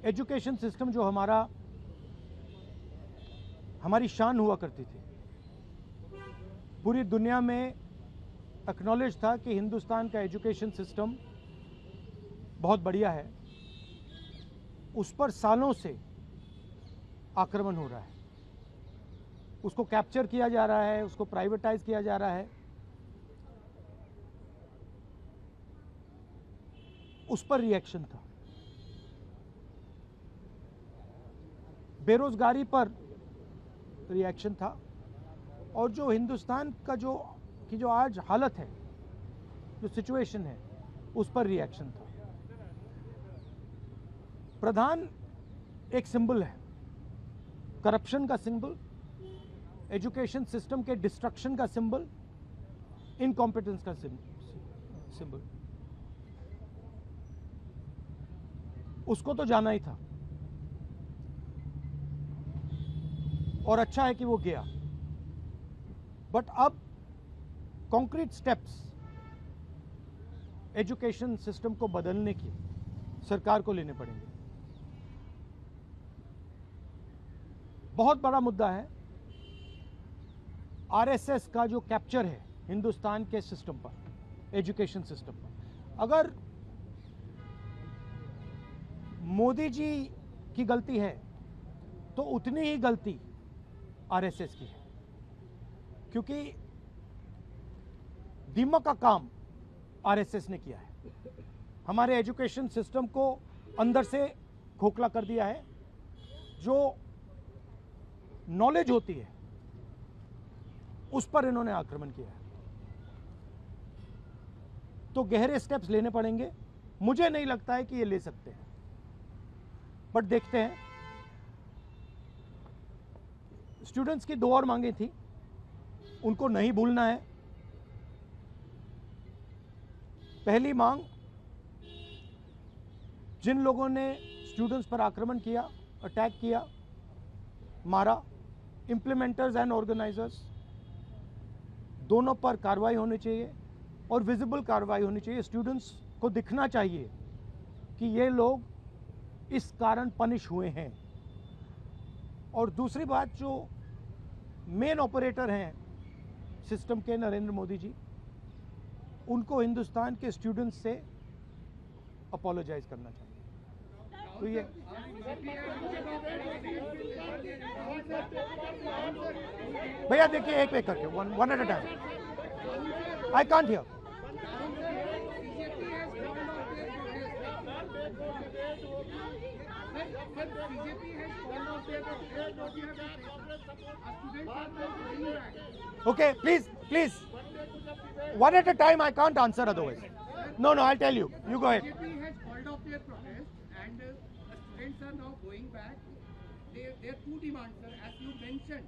Education system जो हमारी शान हुआ करती थी, पूरी दुनिया में एक्नॉलेज था कि हिंदुस्तान का एजुकेशन सिस्टम बहुत बढ़िया है, उस पर सालों से आक्रमण हो रहा है, उसको कैप्चर किया जा रहा है, उसको प्राइवेटाइज किया जा रहा है, उस पर रिएक्शन था। बेरोजगारी पर रिएक्शन था, और जो हिंदुस्तान का जो आज हालत है, जो सिचुएशन है, उस पर रिएक्शन था। प्रधान एक सिंबल है, करप्शन का सिंबल, एजुकेशन सिस्टम के डिस्ट्रक्शन का सिंबल, इनकॉम्पिटेंस का सिंबल। उसको तो जाना ही था, और अच्छा है कि वो गया। बट अब कॉन्क्रीट स्टेप्स एजुकेशन सिस्टम को बदलने की सरकार को लेने पड़ेंगे। बहुत बड़ा मुद्दा है आरएसएस का जो कैप्चर है हिंदुस्तान के सिस्टम पर, एजुकेशन सिस्टम पर। अगर मोदी जी की गलती है तो उतनी ही गलती आरएसएस की है, क्योंकि दीमक का काम आरएसएस ने किया है। हमारे एजुकेशन सिस्टम को अंदर से खोखला कर दिया है। जो नॉलेज होती है उस पर इन्होंने आक्रमण किया है। तो गहरे स्टेप्स लेने पड़ेंगे। मुझे नहीं लगता है कि ये ले सकते हैं, बट देखते हैं। स्टूडेंट्स की 2 और मांगे थी, उनको नहीं भूलना है। पहली मांग, जिन लोगों ने स्टूडेंट्स पर आक्रमण किया, अटैक किया, मारा, इंप्लीमेंटर्स एंड ऑर्गेनाइजर्स, दोनों पर कार्रवाई होनी चाहिए, और विजिबल कार्रवाई होनी चाहिए। स्टूडेंट्स को दिखना चाहिए कि ये लोग इस कारण पनिश हुए हैं। और दूसरी बात, जो मेन ऑपरेटर हैं सिस्टम के, नरेंद्र मोदी जी, उनको हिंदुस्तान के स्टूडेंट्स से अपोलोजाइज करना चाहिए। तो ये भैया देखिए, एक एक करके, one at a time. I can't hear. Okay, please, one at a time. I can't answer otherwise. No, I'll tell you. You go ahead. BJP has called off their protest, and students are now going back. Their 2 demands, sir, as you mentioned,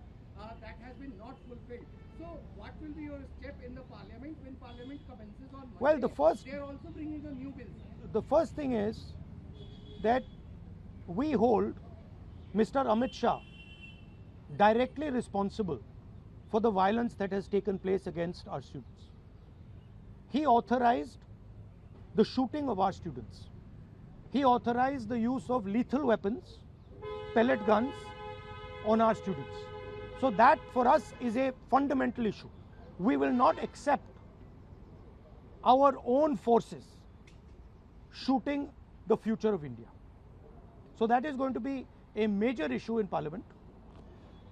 that has been not fulfilled. So, what will be your step in the parliament when parliament commences on Monday? Well, they are also bringing a new bill. The first thing is that we hold Mr. Amit Shah directly responsible for the violence that has taken place against our students. He authorized the shooting of our students. He authorized the use of lethal weapons, pellet guns on our students. So that for us is a fundamental issue. We will not accept our own forces shooting the future of India. So that is going to be a major issue in Parliament.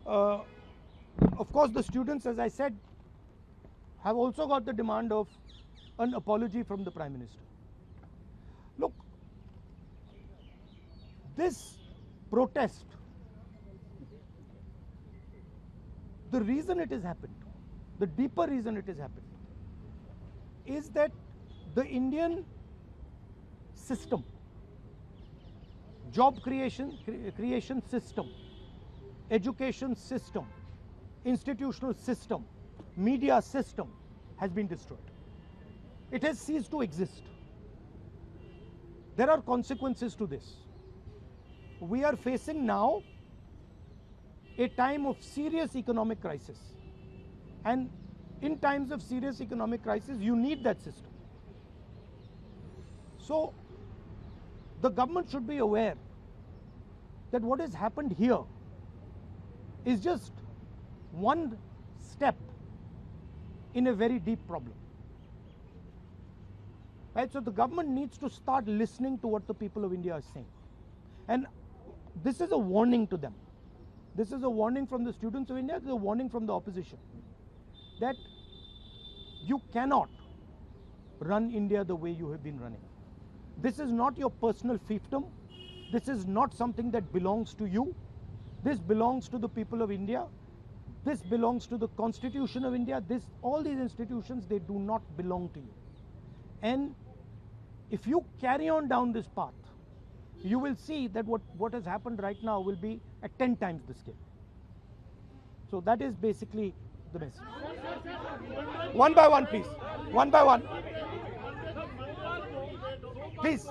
Of course, the students, as I said, have also got the demand of an apology from the Prime Minister. Look, this protest, the reason it has happened, the deeper reason it has happened, is that the Indian system, job creation system, education system, institutional system, media system has been destroyed. It has ceased to exist. There are consequences to this. We are facing now a time of serious economic crisis, and in times of serious economic crisis you need that system. So the government should be aware that what has happened here is just one step in a very deep problem. Right? So the government needs to start listening to what the people of India are saying. And this is a warning to them. This is a warning from the students of India, this is a warning from the opposition, that you cannot run India the way you have been running. This is not your personal fiefdom. This is not something that belongs to you. This belongs to the people of India. This belongs to the Constitution of India. All these institutions, they do not belong to you. And if you carry on down this path, you will see that what has happened right now will be at 10 times the scale. So that is basically the message. One by one, please. One by one. Please.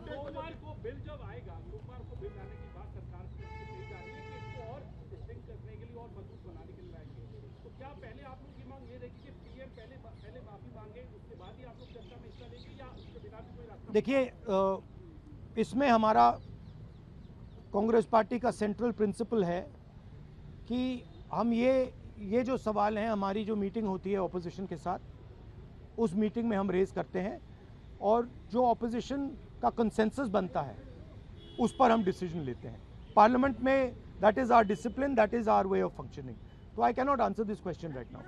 सोमवार को bill जब आएगा, सोमवार को bill आने के बाद सरकार की जा रही है कि इसको और स्ट्रिंग करने के लिए और मजबूत बनाने के लिए लाएंगे। तो क्या पहले आप लोग की मांग ये रहेगी कि पीएम पहले माफी मांगे, उसके बाद ही आप लोग चर्चा में हिस्सा लेंगे, या उसके बिना भी कोई रास्ता? देखिए, इसमें हमारा कांग्रेस पार्टी का सेंट्रल प्रिंसिपल है कि हम ये जो सवाल हैं, हमारी जो मीटिंग होती है ऑपोजिशन के साथ, उस मीटिंग में हम रेज करते हैं और जो ऑपोजिशन का कंसेंसस बनता है उस पर हम डिसीजन लेते हैं पार्लियामेंट में. That is our discipline, that is our way of functioning. तो I cannot answer this question right now.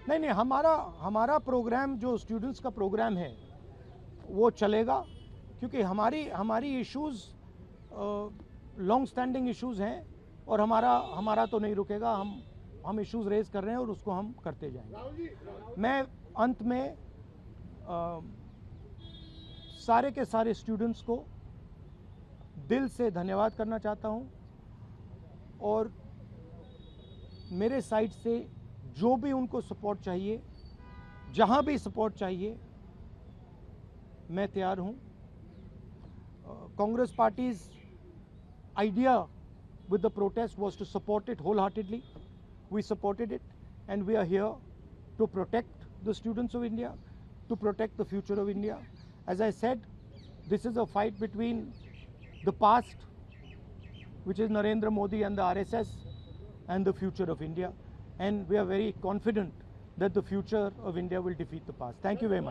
नहीं, हमारा प्रोग्राम जो स्टूडेंट्स का प्रोग्राम है वो चलेगा, क्योंकि हमारी इश्यूज लॉन्ग स्टैंडिंग इश्यूज हैं और हमारा तो नहीं रुकेगा. हम इश्यूज रेज कर रहे हैं और उसको हम करते जाएंगे. मैं अंत में सारे के सारे स्टूडेंट्स को दिल से धन्यवाद करना चाहता हूं और मेरे साइड से जो भी उनको सपोर्ट चाहिए, जहां भी सपोर्ट चाहिए, मैं तैयार हूं. Congress party's idea with the protest was to support it wholeheartedly. We supported it, and we are here to protect the students of India, to protect the future of India. As I said, this is a fight between the past, which is Narendra Modi and the RSS, and the future of India. And we are very confident that the future of India will defeat the past. Thank you very much.